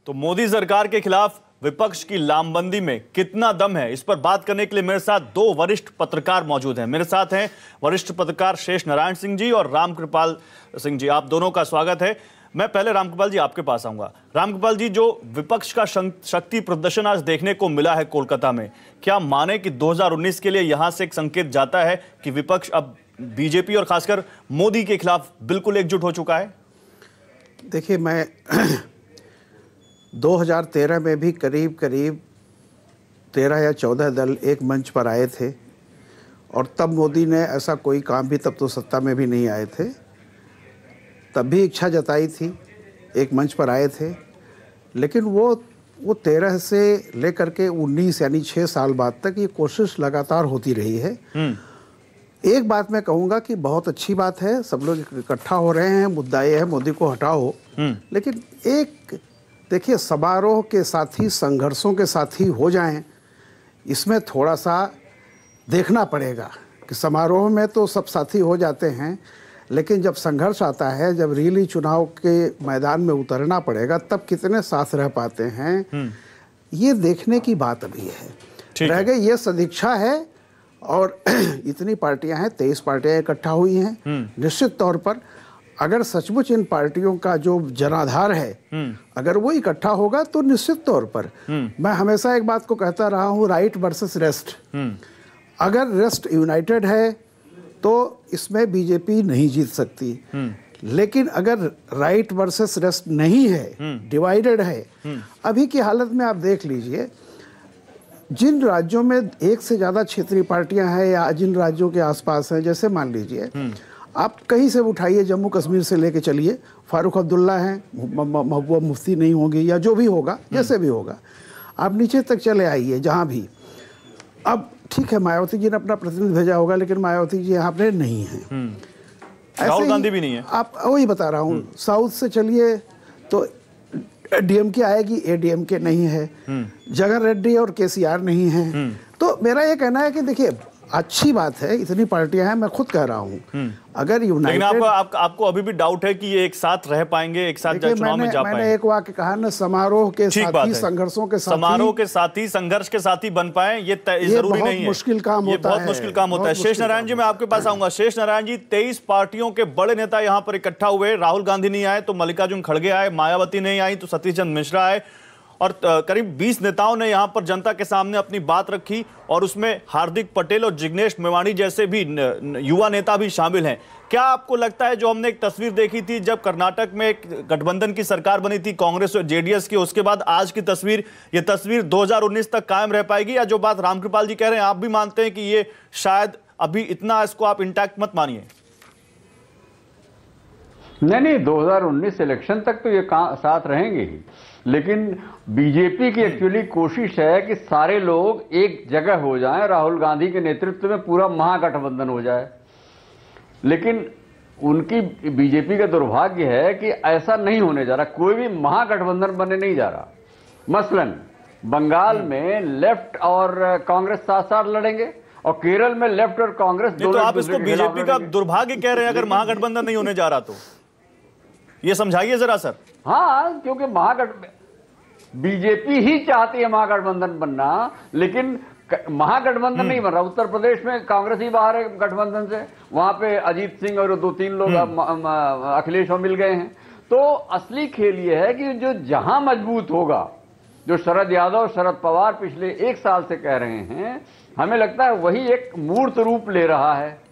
तो मोदी सरकार के खिलाफ विपक्ष की लामबंदी में कितना दम है, इस पर बात करने के लिए मेरे साथ दो वरिष्ठ पत्रकार मौजूद हैं। मेरे साथ हैं वरिष्ठ पत्रकार शेष नारायण सिंह जी और रामकृपाल सिंह जी। आप दोनों का स्वागत है। मैं पहले रामकृपाल जी आपके पास आऊंगा। रामकृपाल जी, जो विपक्ष का शक्ति प्रदर्शन आज देखने को मिला है कोलकाता में, क्या माने कि 2019 के लिए यहां से एक संकेत जाता है कि विपक्ष अब बीजेपी और खासकर मोदी के खिलाफ बिल्कुल एकजुट हो चुका है? देखिए, मैं 2013 में भी करीब 13 या 14 दल एक मंच पर आए थे और तब मोदी ने ऐसा कोई काम भी, तब तो सत्ता में भी नहीं आए थे, तब भी इच्छा जताई थी, एक मंच पर आए थे। लेकिन वो 13 से लेकर के 19 यानी 6 साल बाद तक ये कोशिश लगातार होती रही है। एक बात मैं कहूँगा कि बहुत अच्छी बात है, सब लोग इकट्ठा हो रहे हैं, मुद्दा ये है मोदी को हटाओ। लेकिन एक देखिए, समारोह के साथी संघर्षों के साथी हो जाएं, इसमें थोड़ा सा देखना पड़ेगा कि समारोह में तो सब साथी हो जाते हैं, लेकिन जब संघर्ष आता है, जब रियली चुनाव के मैदान में उतरना पड़ेगा, तब कितने साथ रह पाते हैं, ये देखने की बात अभी है। रह गई ये सदिच्छा है। और इतनी पार्टियां हैं, 23 पार्टियां इकट्ठा हुई हैं। निश्चित तौर पर अगर सचमुच इन पार्टियों का जो जनाधार है, अगर वो इकट्ठा होगा तो निश्चित तौर पर, मैं हमेशा एक बात को कहता रहा हूँ, राइट वर्सेस रेस्ट। अगर रेस्ट यूनाइटेड है तो इसमें बीजेपी नहीं जीत सकती, लेकिन अगर राइट वर्सेस रेस्ट नहीं है, डिवाइडेड है, अभी की हालत में आप देख लीजिए, जिन राज्यों में एक से ज़्यादा क्षेत्रीय पार्टियां हैं या जिन राज्यों के आसपास हैं, जैसे मान लीजिए आप कहीं से उठाइए, जम्मू कश्मीर से लेके चलिए, फारूक अब्दुल्ला हैं, महबूबा मुफ्ती नहीं होंगी या जो भी होगा, जैसे भी होगा, आप नीचे तक चले आइए जहाँ भी। अब ठीक है, मायावती जी ने अपना प्रतिनिधि भेजा होगा, लेकिन मायावती जी यहाँ पे नहीं है, राहुल गांधी भी नहीं है। आप वही बता रहा हूँ, साउथ से चलिए तो डीएमके आएगी, एडीएमके नहीं है, जगन रेड्डी और केसीआर नहीं है। तो मेरा ये कहना है कि देखिए, अच्छी बात है, इतनी पार्टियां हैं, मैं खुद कह रहा हूं, अगर यूनाइटेड। लेकिन आपको अभी भी डाउट है कि ये एक साथ रह पाएंगे, एक साथ चुनाव में जा पाएंगे? मैंने एक वाक्य कहा ना, समारोह के साथी संघर्षों के साथी, समारोह के साथी संघर्ष के साथी बन पाए, ये जरूरी नहीं है। मुश्किल काम होता है, बहुत मुश्किल काम होता है। शेष नारायण जी, मैं आपके पास आऊंगा। शेष नारायण जी, 23 पार्टियों के बड़े नेता यहां पर इकट्ठा हुए। राहुल गांधी नहीं आए तो मल्लिकार्जुन खड़गे आए, मायावती नहीं आई तो सतीश चंद्र मिश्रा आए, और करीब 20 नेताओं ने यहां पर जनता के सामने अपनी बात रखी, और उसमें हार्दिक पटेल और जिग्नेश मेवाणी जैसे भी युवा नेता भी शामिल हैं। क्या आपको लगता है, जो हमने एक तस्वीर देखी थी जब कर्नाटक में एक गठबंधन की सरकार बनी थी कांग्रेस और जेडीएस की, उसके बाद आज की तस्वीर, ये तस्वीर 2019 तक कायम रह पाएगी? या जो बात रामकृपाल जी कह रहे हैं, आप भी मानते हैं कि ये शायद अभी इतना, इसको आप इंटैक्ट मत मानिए? नहीं, 2019 इलेक्शन तक तो ये साथ रहेंगे ही, लेकिन बीजेपी की एक्चुअली कोशिश है कि सारे लोग एक जगह हो जाएं, राहुल गांधी के नेतृत्व में पूरा महागठबंधन हो जाए। लेकिन उनकी, बीजेपी का दुर्भाग्य है कि ऐसा नहीं होने जा रहा, कोई भी महागठबंधन बनने नहीं जा रहा। मसलन बंगाल में लेफ्ट और कांग्रेस साथ साथ लड़ेंगे, और केरल में लेफ्ट और कांग्रेस दोनों। तो आप इसको बीजेपी का दुर्भाग्य कह रहे हैं अगर महागठबंधन नहीं होने जा रहा तो? ये समझाइए जरा सर। हाँ, क्योंकि बीजेपी ही चाहती है महागठबंधन बनना, लेकिन महागठबंधन नहीं बन रहा। उत्तर प्रदेश में कांग्रेस ही बाहर है गठबंधन से, वहां पे अजीत सिंह और 2-3 लोग अखिलेश में मिल गए हैं। तो असली खेल ये है कि जो जहां मजबूत होगा, जो शरद यादव और शरद पवार पिछले 1 साल से कह रहे हैं, हमें लगता है वही एक मूर्त रूप ले रहा है।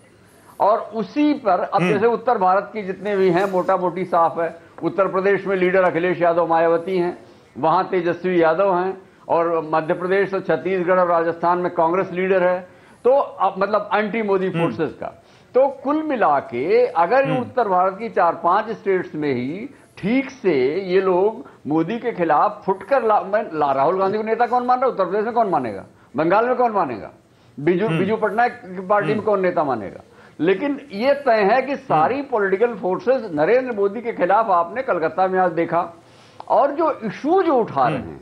और उसी पर अब जैसे उत्तर भारत की जितने भी हैं, मोटा मोटी साफ है। उत्तर प्रदेश में लीडर अखिलेश यादव मायावती हैं, वहां तेजस्वी यादव हैं, और मध्य प्रदेश और छत्तीसगढ़ और राजस्थान में कांग्रेस लीडर है। तो मतलब एंटी मोदी फोर्सेस का। तो कुल मिला के अगर उत्तर भारत की 4-5 स्टेट्स में ही ठीक से ये लोग मोदी के खिलाफ फुटकर राहुल गांधी को नेता कौन मान रहा है? उत्तर प्रदेश में कौन मानेगा? बंगाल में कौन मानेगा? बिजू पटनायक की पार्टी में कौन नेता मानेगा? लेकिन ये तय है कि सारी पॉलिटिकल फोर्सेस नरेंद्र मोदी के खिलाफ, आपने कलकत्ता में आज देखा, और जो इश्यूज उठा रहे हैं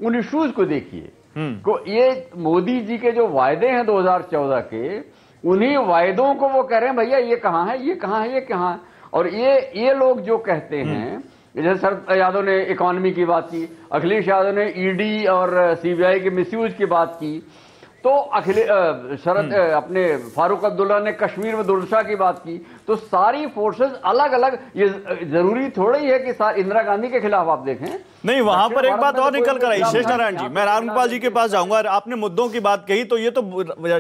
उन इश्यूज को देखिए। को ये मोदी जी के जो वायदे हैं 2014 के, उन्हीं वायदों को वो कह रहे हैं भैया ये कहां है, ये कहां है, ये कहां है। और ये लोग जो कहते हैं जैसे शरद यादव ने इकोनॉमी की बात की, अखिलेश यादव ने ईडी और सीबीआई के मिसयूज की बात की, तो शरद अपने फारूक अब्दुल्ला ने कश्मीर में दुर्दशा की बात की। तो सारी फोर्सेस अलग अलग, ये जरूरी थोड़ा ही है कि इंदिरा गांधी के खिलाफ आप देखें। नहीं, वहां पर एक बात और निकल कर आई शेष नारायण जी, मैं रामगोपाल जी के पास जाऊंगा। आपने मुद्दों की बात कही, तो ये तो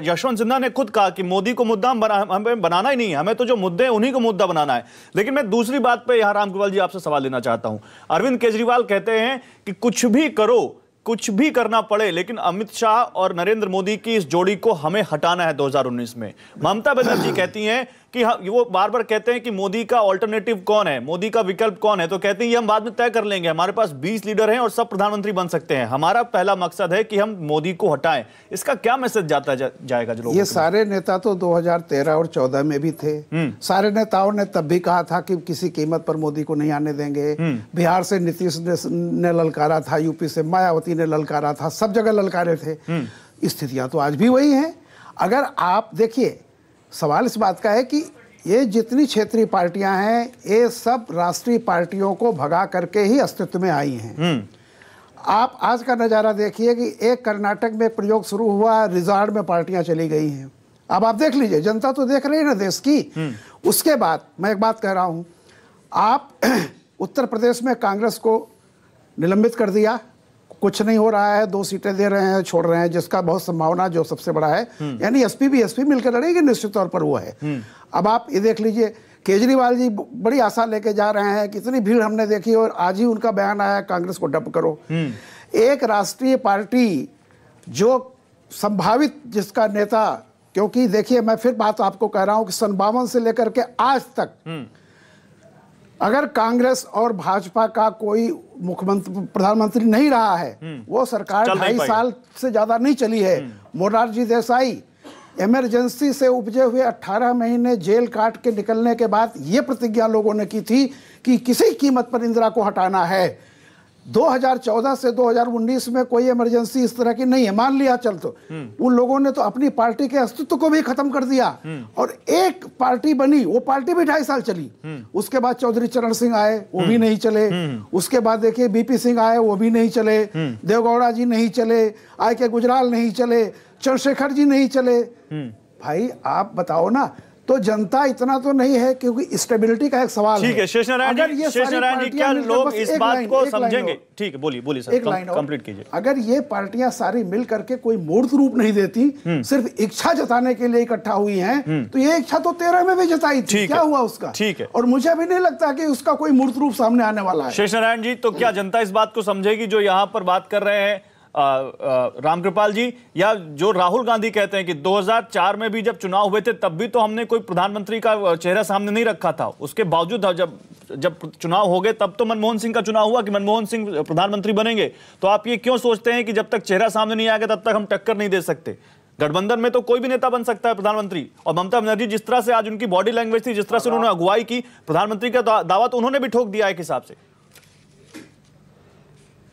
यशवंत सिन्हा ने खुद कहा कि मोदी को मुद्दा हमें बनाना ही नहीं है, हमें तो जो मुद्दे हैं उन्हीं को मुद्दा बनाना है। लेकिन मैं दूसरी बात पे यहां रामगोपाल जी आपसे सवाल लेना चाहता हूं। अरविंद केजरीवाल कहते हैं कि कुछ भी करो, कुछ भी करना पड़े, लेकिन अमित शाह और नरेंद्र मोदी की इस जोड़ी को हमें हटाना है 2019 में। ममता बनर्जी कहती हैं कि वो बार बार कहते हैं कि मोदी का ऑल्टरनेटिव कौन है, मोदी का विकल्प कौन है, तो कहते हैं ये हम बाद में तय कर लेंगे, हमारे पास 20 लीडर हैं और सब प्रधानमंत्री बन सकते हैं, हमारा पहला मकसद है कि हम मोदी को हटाएं। इसका क्या मैसेज जाता जाएगा जो लोग? ये सारे नेता तो 2013 और 14 में भी थे। सारे नेताओं ने तब भी कहा था कि किसी कीमत पर मोदी को नहीं आने देंगे। बिहार से नीतीश ने ललकारा था, यूपी से मायावती ने ललकारा था, सब जगह ललकारे थे। स्थितियां तो आज भी वही हैं। अगर आप देखिए, सवाल इस बात का है कि ये जितनी क्षेत्रीय पार्टियां हैं, ये सब राष्ट्रीय पार्टियों को भगा करके ही अस्तित्व में आई हैं। आप आज का नज़ारा देखिए कि एक कर्नाटक में प्रयोग शुरू हुआ, रिजॉर्ट में पार्टियां चली गई हैं। अब आप देख लीजिए, जनता तो देख रही है ना देश की। उसके बाद मैं एक बात कह रहा हूं, आप उत्तर प्रदेश में कांग्रेस को निलंबित कर दिया, कुछ नहीं हो रहा है, 2 सीटें दे रहे हैं, छोड़ रहे हैं, जिसका बहुत संभावना जो सबसे बड़ा है, यानी एसपी भी एसपी मिलकर लड़ेगी, निश्चित तौर पर वो है। अब आप ये देख लीजिए, केजरीवाल जी बड़ी आशा लेके जा रहे हैं, कितनी भीड़ हमने देखी, और आज ही उनका बयान आया कांग्रेस को डंप करो। एक राष्ट्रीय पार्टी जो संभावित जिसका नेता, क्योंकि देखिए मैं फिर बात आपको कह रहा हूं कि 57 से लेकर के आज तक अगर कांग्रेस और भाजपा का कोई मुख्यमंत्री प्रधानमंत्री नहीं रहा है, वो सरकार 2.5 साल से ज्यादा नहीं चली है। मोरारजी देसाई इमरजेंसी से उपजे हुए 18 महीने जेल काट के निकलने के बाद ये प्रतिज्ञा लोगों ने की थी कि किसी कीमत पर इंदिरा को हटाना है। 2014 से 2019 में कोई इमरजेंसी इस तरह की नहीं है, मान लिया चल, तो उन लोगों ने तो अपनी पार्टी के अस्तित्व को भी खत्म कर दिया और एक पार्टी बनी, वो पार्टी भी 2.5 साल चली। उसके बाद चौधरी चरण सिंह आए, वो भी नहीं चले। उसके बाद देखिए बीपी सिंह आए, वो भी नहीं चले। देवगौड़ा जी नहीं चले, I.K. गुजराल नहीं चले, चंद्रशेखर जी नहीं चले। भाई आप बताओ ना, तो जनता इतना तो नहीं है, क्योंकि स्टेबिलिटी का एक सवाल है। ठीक है शेष नारायण जी, क्या लोग इस बात को समझेंगे? ठीक है, बोलिए सर, कंप्लीट कीजिए। अगर ये पार्टियां सारी मिल करके कोई मूर्त रूप नहीं देती, सिर्फ इच्छा जताने के लिए इकट्ठा हुई हैं, तो ये इच्छा तो 13 में भी जताई थी, क्या हुआ उसका? ठीक है, और मुझे भी नहीं लगता कि उसका कोई मूर्त रूप सामने आने वाला है। शेष नारायण जी, तो क्या जनता इस बात को समझेगी जो यहां पर बात कर रहे हैं रामकृपाल जी, या जो राहुल गांधी कहते हैं कि 2004 में भी जब चुनाव हुए थे तब भी तो हमने कोई प्रधानमंत्री का चेहरा सामने नहीं रखा था, उसके बावजूद जब चुनाव हो गए तब तो मनमोहन सिंह का चुनाव हुआ कि मनमोहन सिंह प्रधानमंत्री बनेंगे। तो आप ये क्यों सोचते हैं कि जब तक चेहरा सामने नहीं आएगा तब तक हम टक्कर नहीं दे सकते? गठबंधन में तो कोई भी नेता बन सकता है प्रधानमंत्री, और ममता बनर्जी जिस तरह से आज उनकी बॉडी लैंग्वेज थी, जिस तरह से उन्होंने अगुवाई की, प्रधानमंत्री का दावा तो उन्होंने भी ठोक दिया एक हिसाब से।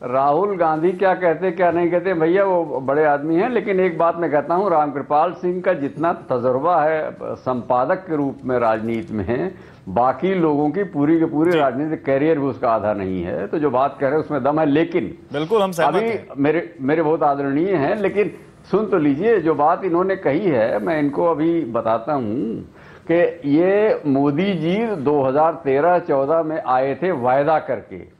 राहुल गांधी क्या कहते क्या नहीं कहते भैया, वो बड़े आदमी हैं, लेकिन एक बात मैं कहता हूं, रामकृपाल सिंह का जितना तजुर्बा है संपादक के रूप में राजनीति में, बाकी लोगों की पूरी के पूरी राजनीतिक कैरियर भी उसका आधा नहीं है। तो जो बात कह रहे हैं उसमें दम है, लेकिन बिल्कुल हम सहमत हैं। अभी मेरे बहुत आदरणीय हैं, लेकिन सुन तो लीजिए जो बात इन्होंने कही है, मैं इनको अभी बताता हूं कि ये मोदी जी 2013-14 में आए थे वायदा करके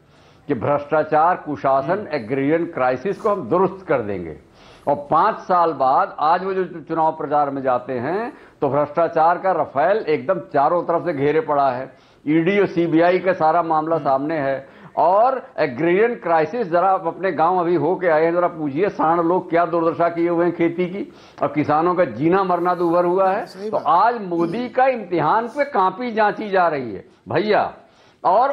कि भ्रष्टाचार, कुशासन, एग्रेरियन क्राइसिस को हम दुरुस्त कर देंगे, और 5 साल बाद आज वो जो चुनाव प्रचार में जाते हैं तो भ्रष्टाचार का रफेल एकदम चारों तरफ से घेरे पड़ा है। ईडी और सीबीआई का सारा मामला सामने है, और एग्रेरियन क्राइसिस जरा आप अपने गांव अभी होके आए हैं, जरा पूछिए सांड लोग क्या दुर्दशा किए हुए हैं खेती की, और किसानों का जीना मरना दूभर हुआ है। तो आज मोदी का इम्तिहान पे कापी जांची जा रही है भैया, और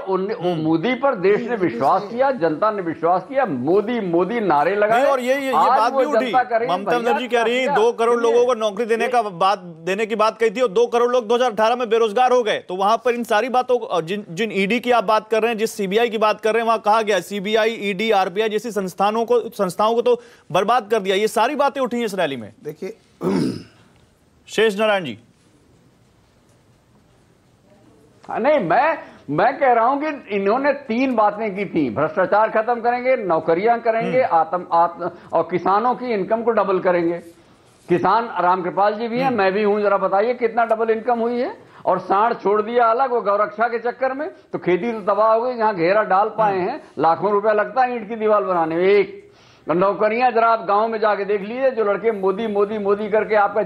मोदी पर देश ने विश्वास किया, जनता ने विश्वास किया, मोदी मोदी नारे लगाए, और ये बात भी उठी। ममता बनर्जी कह रही 2 करोड़ लोगों को नौकरी देने की बात कही थी, और 2 करोड़ लोग 2018 में बेरोजगार हो गए। तो वहां पर इन सारी बातों को, जिन ईडी की आप बात कर रहे हैं, जिस सीबीआई की बात कर रहे हैं, वहां कहा गया सीबीआई, ईडी, आरबीआई जैसी संस्थाओं को तो बर्बाद कर दिया। ये सारी बातें उठी इस रैली में। देखिए शेष नारायण जी, नहीं, मैं कह रहा हूं कि इन्होंने 3 बातें की थी, भ्रष्टाचार खत्म करेंगे, नौकरियां करेंगे, और किसानों की इनकम को डबल करेंगे। किसान रामकृपाल जी भी हैं, मैं भी हूं, जरा बताइए कितना डबल इनकम हुई है। और सांड छोड़ दिया अलग, वो गौरक्षा के चक्कर में, तो खेती तो तबाह हो गई। जहां घेरा डाल पाए हैं, लाखों रुपया लगता है ईंट की दीवार बनाने में। एक नौकरियां जरा आप गांव में जाके देख लीजिए, जो लड़के मोदी मोदी मोदी करके आपका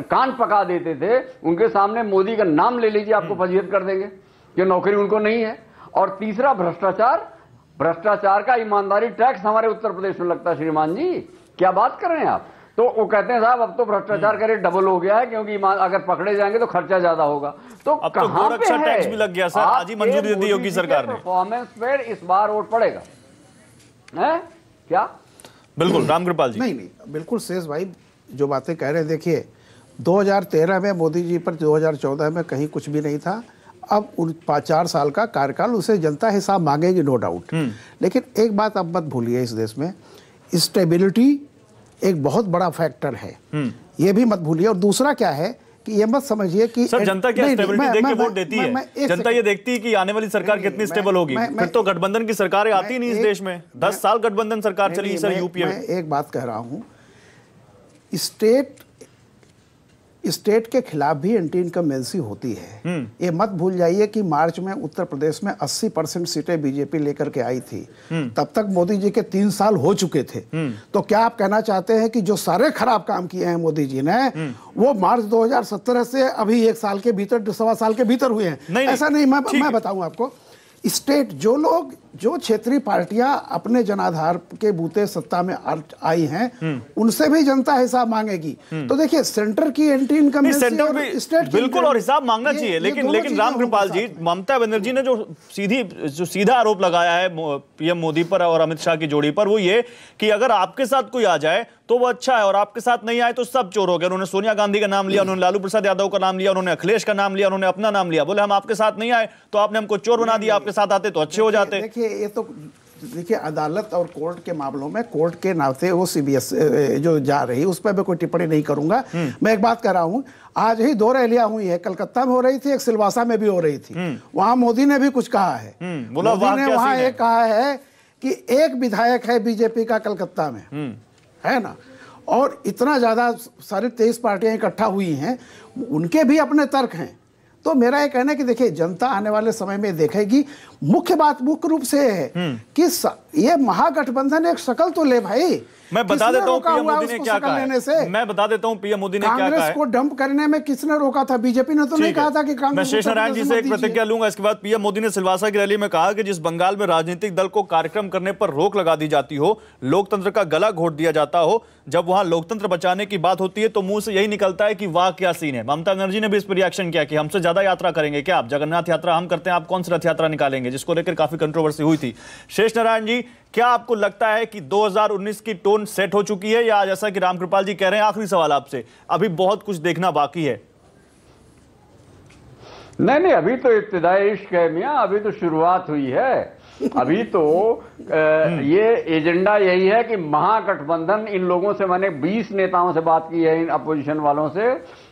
कान पका देते थे, उनके सामने मोदी का नाम ले लीजिए, आपको फजीहत कर देंगे कि नौकरी उनको नहीं है। और तीसरा भ्रष्टाचार, भ्रष्टाचार का ईमानदारी टैक्स हमारे उत्तर प्रदेश में लगता है। श्रीमान जी क्या बात कर रहे हैं आप? तो वो कहते हैं साहब अब तो भ्रष्टाचार का रेट डबल हो गया है, क्योंकि अगर पकड़े जाएंगे तो खर्चा ज्यादा होगा। तो अब तो गोरक्षा टैक्स भी लग गया सर, आज ही मंजूरी दे दी योगी सरकार ने। परफॉर्मेंस पर इस बार वोट पड़ेगा है क्या? बिल्कुल रामकृपाल जी। नहीं, बिल्कुल शेष भाई जो बातें कह रहे हैं, देखिए 2013 में मोदी जी पर 2014 में कहीं कुछ भी नहीं था। अब 4 साल का कार्यकाल, उसे जनता हिसाब मांगेगी, नो डाउट। लेकिन एक बात अब मत भूलिए, इस देश में स्टेबिलिटी एक बहुत बड़ा फैक्टर है, ये भी मत भूलिए। और दूसरा क्या है कि ये मत समझिए कि सर जनता क्या स्टेबिलिटी देख के वोट देती है? जनता ये देखती है कि आने वाली सरकार कितनी स्टेबल होगी। फिर तो गठबंधन की सरकारें आती नहीं इस देश में। 10 साल गठबंधन सरकार चली सर यूपीए में। एक बात कह रहा हूं, स्टेट के खिलाफ भी एंटी इनकम्बेंसी होती है। ये मत भूल जाइए कि मार्च में उत्तर प्रदेश में 80% सीटें बीजेपी लेकर के आई थी। तब तक मोदी जी के 3 साल हो चुके थे। तो क्या आप कहना चाहते हैं कि जो सारे खराब काम किए हैं मोदी जी ने, वो मार्च 2017 से अभी 1 साल के भीतर, 1.25 साल के भीतर हुए हैं? ऐसा नहीं। मैं बताऊं आपको, स्टेट जो क्षेत्रीय पार्टियां अपने जनाधार के बूते सत्ता में आई हैं, उनसे भी जनता हिसाब मांगेगी। तो देखिए सेंटर की एंटी इनकम, सेंटर भी स्टेट बिल्कुल और हिसाब मांगना चाहिए। लेकिन रामकृपाल जी, ममता बनर्जी ने जो सीधा आरोप लगाया है पीएम मोदी पर और अमित शाह की जोड़ी पर, वो ये कि अगर आपके साथ कोई आ जाए तो वो अच्छा है और आपके साथ नहीं आए तो सब चोर हो गए। उन्होंने सोनिया गांधी का नाम लिया, उन्होंने लालू प्रसाद यादव का नाम लिया, उन्होंने अखिलेश का नाम लिया, उन्होंने अपना नाम लिया। बोले हम आपके साथ नहीं आए तो आपने हमको चोर बना दिया, आपके साथ आते तो अच्छे हो जाते। देखिए अदालत और कोर्ट के मामलों में कोर्ट के नाते वो सीबीएस जो जा रही है उस पर मैं कोई टिप्पणी नहीं करूंगा। मैं एक बात कर रहा हूं, आज ही 2 रैलियां हुई है, कलकत्ता में हो रही थी, एक सिलवासा में भी हो रही थी। वहां मोदी ने भी कुछ कहा है। मोदी ने वहां एक कहा है कि एक विधायक है बीजेपी का कलकत्ता में, है ना, और इतना ज्यादा सारी 23 पार्टियां इकट्ठा हुई हैं, उनके भी अपने तर्क हैं। तो मेरा ये कहना है कि देखिए जनता आने वाले समय में देखेगी। मुख्य बात मुख्य रूप से है कि ये महागठबंधन एक शक्ल तो ले भाई। मैं बता देता हूं पीएम मोदी ने क्या कहा है। मैं बता देता हूं पीएम मोदी ने क्या कहा है। कांग्रेस को डंप करने में किसने रोका था? बीजेपी ने तो नहीं कहा था कि कांग्रेस। मैं शेष नारायण जी से एक प्रतिक्रिया लूंगा, इसके बाद पीएम मोदी ने सिलवासा की रैली में कहा कि जिस बंगाल में राजनीतिक दल को कार्यक्रम करने पर रोक लगा दी जाती हो, लोकतंत्र का गला घोट दिया जाता हो, जब वहां लोकतंत्र बचाने की बात होती है तो मुंह से यही निकलता है कि वाह क्या सीन है। ममता बनर्जी ने भी इस पर रिएक्शन किया कि हमसे ज्यादा यात्रा करेंगे क्या आप? जगन्नाथ यात्रा हम करते हैं, आप कौन सी रथ यात्रा निकालेंगे, जिसको लेकर काफी कंट्रोवर्सी हुई थी। शेष नारायण जी, क्या आपको लगता है कि 2019 की टोन सेट हो चुकी है, या जैसा कि रामकृपाल जी कह रहे हैं, आखिरी सवाल आपसे, अभी बहुत कुछ देखना बाकी है? नहीं, अभी तो इब्तिदाई इश्क है मियां, अभी तो शुरुआत हुई है। अभी तो ये एजेंडा यही है कि महागठबंधन, इन लोगों से मैंने 20 नेताओं से बात की है, इन अपोजिशन वालों से,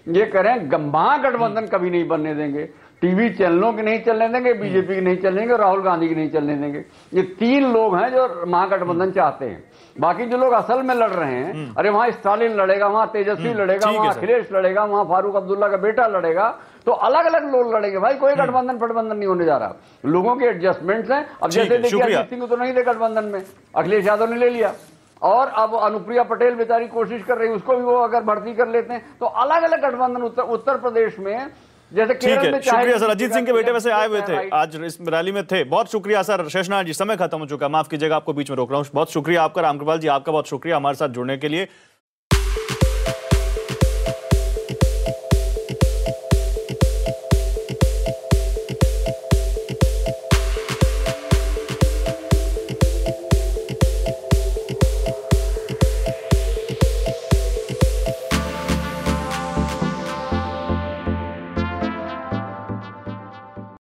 ये कह रहे हैं महागठबंधन कभी नहीं बनने देंगे। टीवी चैनलों की नहीं चलने देंगे, बीजेपी की नहीं चलने देंगे, राहुल गांधी की नहीं चलने देंगे। ये 3 लोग हैं जो महागठबंधन चाहते हैं। बाकी जो लोग असल में लड़ रहे हैं, अरे वहां स्टालिन लड़ेगा, वहां तेजस्वी लड़ेगा, वहां अखिलेश लड़ेगा, वहां फारूक अब्दुल्ला का बेटा लड़ेगा, तो अलग अलग लोग लड़ेंगे भाई। कोई गठबंधन फटबंधन नहीं होने जा रहा, लोगों के एडजस्टमेंट्स हैं। अब जैसे देखिए अजीत सिंह को तो नहीं थे गठबंधन में, अखिलेश यादव ने ले लिया, और अब अनुप्रिया पटेल बेचारी कोशिश कर रही है, उसको भी वो अगर भर्ती कर लेते हैं तो अलग अलग गठबंधन उत्तर प्रदेश में, जैसे केरल में। शुक्रिया सर। अजीत सिंह के बेटे वैसे आए हुए थे, आज इस रैली में थे। बहुत शुक्रिया सर। शेष नारायण जी, समय खत्म हो चुका, माफ कीजिएगा, आपको बीच में रोक रहा हूं। बहुत शुक्रिया आपका। रामकृपाल जी, आपका बहुत शुक्रिया हमारे साथ जुड़ने के लिए।